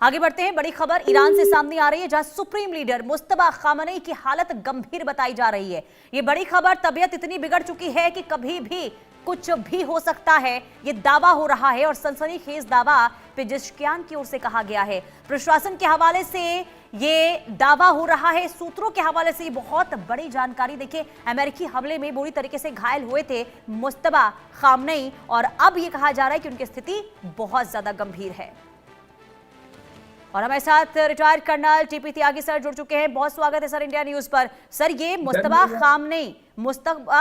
आगे बढ़ते हैं। बड़ी खबर ईरान से सामने आ रही है, जहां सुप्रीम लीडर मुस्तफा खामनेई की हालत गंभीर बताई जा रही है। ये बड़ी खबर, तबीयत इतनी बिगड़ चुकी है कि कभी भी कुछ भी हो सकता है, ये दावा हो रहा है और सनसनीखेज दावा पेजेश्कियान की ओर से कहा गया है। प्रशासन के हवाले से ये दावा हो रहा है, सूत्रों के हवाले से ये बहुत बड़ी जानकारी। देखिए, अमेरिकी हमले में बुरी तरीके से घायल हुए थे मुस्तफा खामनेई और अब ये कहा जा रहा है कि उनकी स्थिति बहुत ज्यादा गंभीर है। और हमारे साथ रिटायर्ड कर्नल टीपी त्यागी सर जुड़ चुके हैं। बहुत स्वागत है सर इंडिया न्यूज पर। सर, ये मुस्तफा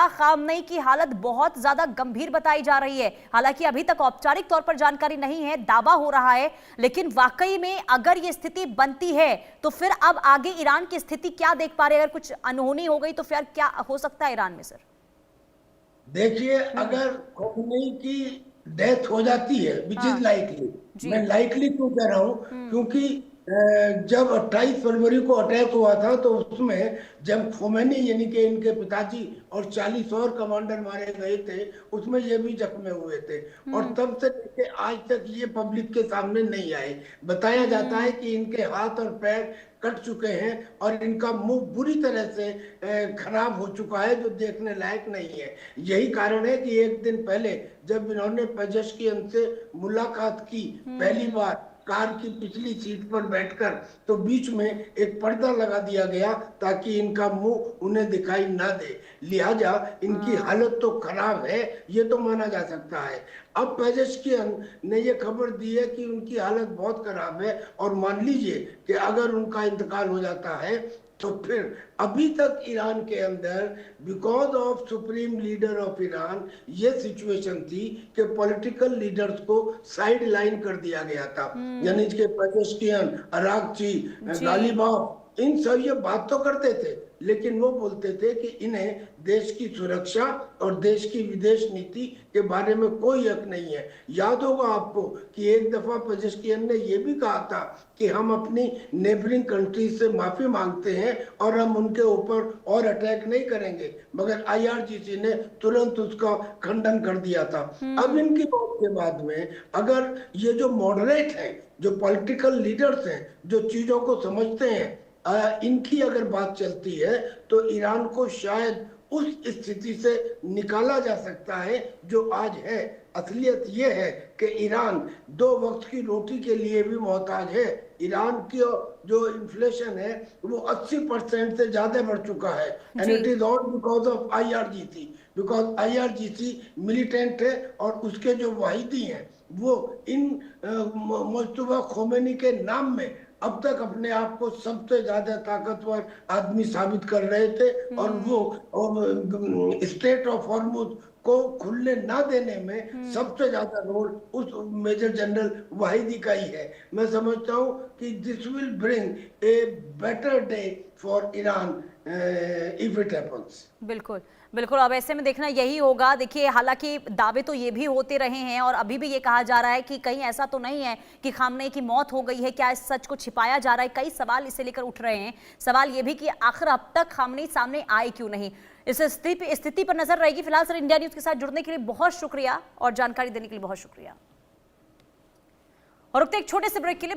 खामनेई की हालत बहुत ज्यादा गंभीर बताई जा रही है। हालांकि अभी तक औपचारिक तौर पर जानकारी नहीं है, दावा हो रहा है, लेकिन वाकई में अगर ये स्थिति बनती है तो फिर अब आगे ईरान की स्थिति क्या देख पा रहे हैं? अगर कुछ अनहोनी हो गई तो फिर क्या हो सकता है ईरान में? सर देखिए, अगर खामेनेई की डेथ हो जाती है, विच इज लाइकली, मैं लाइकली क्यों कह रहा हूँ, क्योंकि जब 28 फरवरी को अटैक हुआ था तो उसमें जब खामेनेई यानी कि इनके पिताजी और 40 और कमांडर मारे गए थे, उसमें ये भी जख्मी हुए थे और तब से लेके आज तक ये पब्लिक के सामने नहीं आए। बताया जाता है कि इनके हाथ और पैर कट चुके हैं और इनका मुंह बुरी तरह से खराब हो चुका है, जो देखने लायक नहीं है। यही कारण है कि एक दिन पहले जब इन्होंने पेजेश्कियान से मुलाकात की पहली बार कार की पिछली सीट पर बैठकर, तो बीच में एक पर्दा लगा दिया गया ताकि इनका मुंह उन्हें दिखाई ना दे। लिहाजा इनकी हालत तो खराब है, ये तो माना जा सकता है। अब पेजेश्कियान ने ये खबर दी है कि उनकी हालत बहुत खराब है और मान लीजिए कि अगर उनका इंतकाल हो जाता है तो फिर अभी तक ईरान के अंदर because of supreme leader of Iran ये सिचुएशन थी कि पॉलिटिकल लीडर्स को साइड लाइन कर दिया गया था। यानी कि पेजेश्कियान, अरागची, गालिबाफ, इन सब ये बात तो करते थे, लेकिन वो बोलते थे कि इन्हें देश की सुरक्षा और देश की विदेश नीति के बारे में कोई हक नहीं है। याद होगा आपको कि एक दफा पेजेश्कियान ने यह भी कहा था कि हम अपनी नेबरिंग कंट्रीज से माफी मांगते हैं और हम उनके ऊपर और अटैक नहीं करेंगे, मगर IRGC ने तुरंत उसका खंडन कर दिया था। अब इनकी बात के बाद में अगर ये जो मॉडरेट हैं, जो पॉलिटिकल लीडर्स हैं, जो चीजों को समझते हैं, इनकी अगर बात चलती है तो ईरान को शायद उस स्थिति से निकाला जा सकता है जो आज है। असलियत यह है कि ईरान 2 वक्त की रोटी के लिए भी मोहताज है। ईरान की जो इन्फ्लेशन है वो 80% से ज्यादा बढ़ चुका है and it is all because of IRGC, because IRGC militant है और उसके जो वाहिदी हैं वो इन मुस्तफा खामेनेई के नाम में अब तक अपने आप को सबसे ज्यादा ताकतवर आदमी साबित कर रहे थे और वो स्टेट ऑफ हॉर्मुज को खुलने ना देने में सबसे ज्यादा रोल उस मेजर जनरल वाहिदी का ही है। मैं समझता हूं कि this will bring a better day for Iran if it happens. बिल्कुल बिल्कुल, अब ऐसे में देखना यही होगा। देखिए, हालांकि दावे तो ये भी होते रहे हैं और अभी भी ये कहा जा रहा है कि कहीं ऐसा तो नहीं है कि खामनेई की मौत हो गई है, क्या इस सच को छिपाया जा रहा है? कई सवाल इसे लेकर उठ रहे हैं। सवाल ये भी कि आखिर अब तक खामनेई सामने आए क्यों नहीं? इस स्थिति पर नजर रहेगी। फिलहाल सर, इंडिया न्यूज के साथ जुड़ने के लिए बहुत शुक्रिया और जानकारी देने के लिए बहुत शुक्रिया। और रुकते एक छोटे से ब्रेक के लिए।